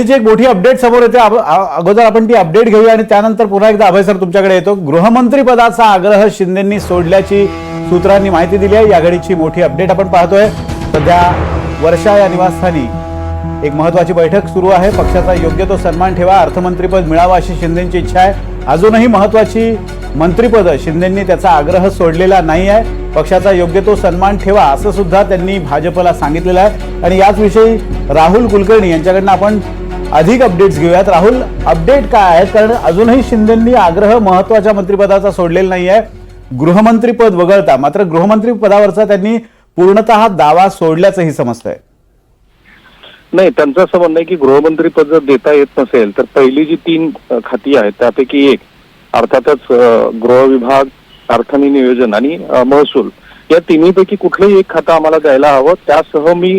एक मोठी अपडेट समोर येते। अगोदर आपण ती अपडेट घेऊया आणि त्यानंतर पुन्हा एकदा अभय सर तुमच्याकडे येतो। गृहमंत्री पदाचा आग्रह शिंदेंनी सोडल्याची सूत्रांनी माहिती दिली आहे। या घडीची मोठी अपडेट आपण पाहतोय। सध्या वर्षा या निवासस्थानी एक महत्त्वाची बैठक सुरू आहे। पक्षाचा योग्य तो सन्मान ठेवा, अर्थमंत्रीपद मिळावा अशी शिंदेंची इच्छा आहे। अजूनही महत्त्वाची मंत्रिपद शिंदेंनी त्याचा आग्रह सोडलेला नाही आहे। पक्षाचा योग्य तो सन्मान ठेवा असं सुद्धा त्यांनी भाजपला सांगितलेलं आहे। आणि याच विषयी राहुल कुलकर्णी यांच्याकडून आपण अधिक अपडेट्स घेऊयात। राहुल, अपडेट काय आहे? कारण अजूनही शिंदेंनी आग्रह महत्त्वाच्या मंत्रिपदाचा सोडलेला नाही आहे, गृहमंत्रीपद वगळता। मात्र गृहमंत्री पदावरचा त्यांनी पूर्णतः दावा सोडल्याचंही समजतंय। नाही, त्यांचं असं म्हणणं आहे की गृहमंत्री पद जर देता येत नसेल तर पहिली जी 3 खाती आहेत त्यापैकी एक अर्थातच गृह विभाग, अर्थ आणि नियोजन आणि महसूल, या तिन्हीपैकी कुठलंही एक खातं आम्हाला द्यायला हवं। त्यासह मी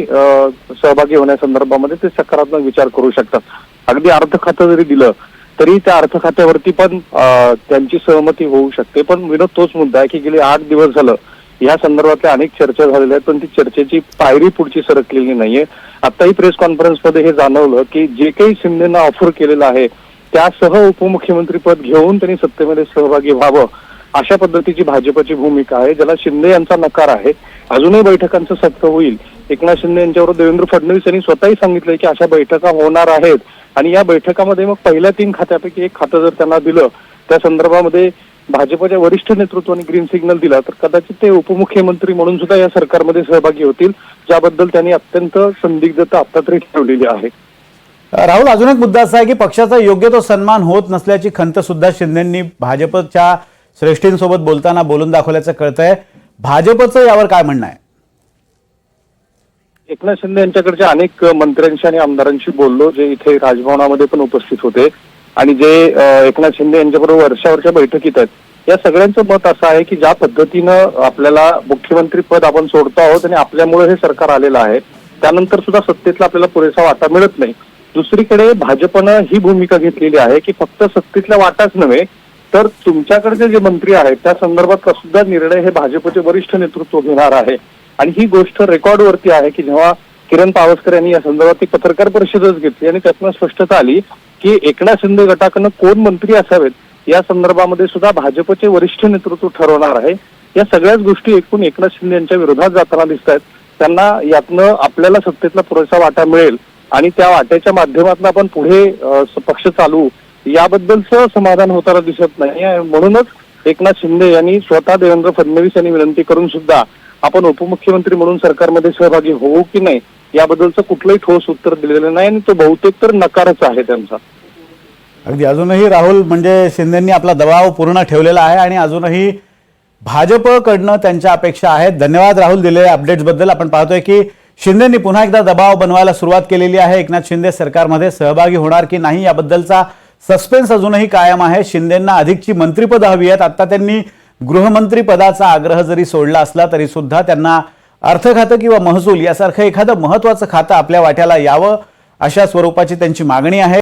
सहभागी होण्यासंदर्भामध्ये ते सकारात्मक विचार करू शकतात। अगदी अर्थ खातं जरी दिलं तरी त्या अर्थ खात्यावरती पण त्यांची सहमती होऊ शकते। पण विनोद, तोच मुद्दा आहे की गेले 8 दिवस झालं या संदर्भातल्या अनेक चर्चा झालेल्या आहेत, पण ती चर्चेची पायरी पुढची सरकलेली नाहीये। आताही प्रेस कॉन्फरन्समध्ये हे जाणवलं की जे काही शिंदेना ऑफर केलेलं आहे त्यासह उपमुख्यमंत्री पद घेऊन त्यांनी सत्तेमध्ये सहभागी व्हावं अशा पद्धतीची भाजपची भूमिका आहे, ज्याला शिंदे यांचा नकार आहे। अजूनही बैठकांचं सत्र होईल। एकनाथ शिंदे यांच्यावर देवेंद्र फडणवीस यांनी स्वतःही सांगितलंय की अशा बैठका होणार आहेत आणि या बैठकामध्ये मग पहिल्या 3 खात्यापैकी एक खातं जर त्यांना दिलं, त्या संदर्भामध्ये भाजपच्या वरिष्ठ नेतृत्वाने ग्रीन सिग्नल दिला तर कदाचित ते उपमुख्यमंत्री म्हणून सुद्धा या सरकारमध्ये सहभागी होतील, ज्याबद्दल त्यांनी अत्यंत संदिग्धता आता तरी ठेवलेली आहे। राहुल, अजून एक मुद्दा असा आहे की पक्षाचा योग्य तो सन्मान होत नसल्याची खंत सुद्धा शिंदेंनी भाजपच्या श्रेष्ठींसोबत बोलताना बोलून दाखवल्याचं कळतंय। भाजपचं यावर काय म्हणणं आहे? एकनाथ शिंदे यांच्याकडच्या अनेक मंत्र्यांशी आणि आमदारांशी बोललो, जे इथे राजभवनामध्ये पण उपस्थित होते आणि जे एकनाथ शिंदे यांच्याबरोबर वर्षावरच्या बैठकीत आहेत। या सगळ्यांचं मत असं आहे की ज्या पद्धतीनं आपल्याला मुख्यमंत्री पद आपण सोडतो आहोत आणि आपल्यामुळे हे सरकार आलेलं आहे, त्यानंतर सुद्धा सत्तेतला आपल्याला पुरेसा वाटा मिळत नाही। दुसरीकडे भाजपनं ही भूमिका घेतलेली आहे की फक्त सत्तेतल्या वाटाच नव्हे तर तुमच्याकडचे जे मंत्री आहेत त्या संदर्भात सुद्धा निर्णय हे भाजपचे वरिष्ठ नेतृत्व घेणार आहे। आणि ही गोष्ट रेकॉर्डवरती आहे की जेव्हा किरण पावसकर यांनी या संदर्भात एक पत्रकार परिषदच घेतली आणि त्यातनं स्पष्टता आली की एकनाथ शिंदे गटाकडनं कोण मंत्री असावेत या संदर्भामध्ये सुद्धा भाजपचे वरिष्ठ नेतृत्व ठरवणार आहे। या सगळ्याच गोष्टी एकूण एकनाथ शिंदे यांच्या विरोधात जाताना दिसत आहेत। त्यांना यातनं आपल्याला सत्तेतला पुरेसा वाटा मिळेल आणि त्या वाट्याच्या माध्यमातून आपण पुढे पक्ष चालवू याबद्दलचं समाधान होताना दिसत नाही। म्हणूनच एकनाथ शिंदे यांनी स्वतः देवेंद्र फडणवीस यांनी विनंती करून सुद्धा आपण उपमुख्यमंत्री म्हणून सरकारमध्ये सहभागी होऊ की नाही याबद्दलचं कुठलंही ठोस उत्तर दिलेलं नाही आणि तो बहुतेक तर नकारच आहे त्यांचा। अगदी अजूनही राहुल, म्हणजे शिंदेंनी आपला दबाव पूर्ण ठेवलेला आहे आणि अजूनही भाजपकडनं त्यांच्या अपेक्षा आहेत। धन्यवाद राहुल दिलेल्या अपडेट्सबद्दल। आपण पाहतोय की शिंदेंनी पुन्हा एकदा दबाव बनवायला सुरुवात केलेली आहे। एकनाथ शिंदे सरकारमध्ये सहभागी होणार की नाही याबद्दलचा सस्पेन्स अजूनही कायम आहे। शिंदेंना अधिकची मंत्रिपद हवी आहेत। आता त्यांनी गृहमंत्री पदाचा आग्रह जरी सोडला असला तरी सुद्धा त्यांना अर्थ खातं किंवा महसूल यासारखं एखादं महत्त्वाचं खातं आपल्या वाट्याला यावं अशा स्वरूपाची त्यांची मागणी आहे।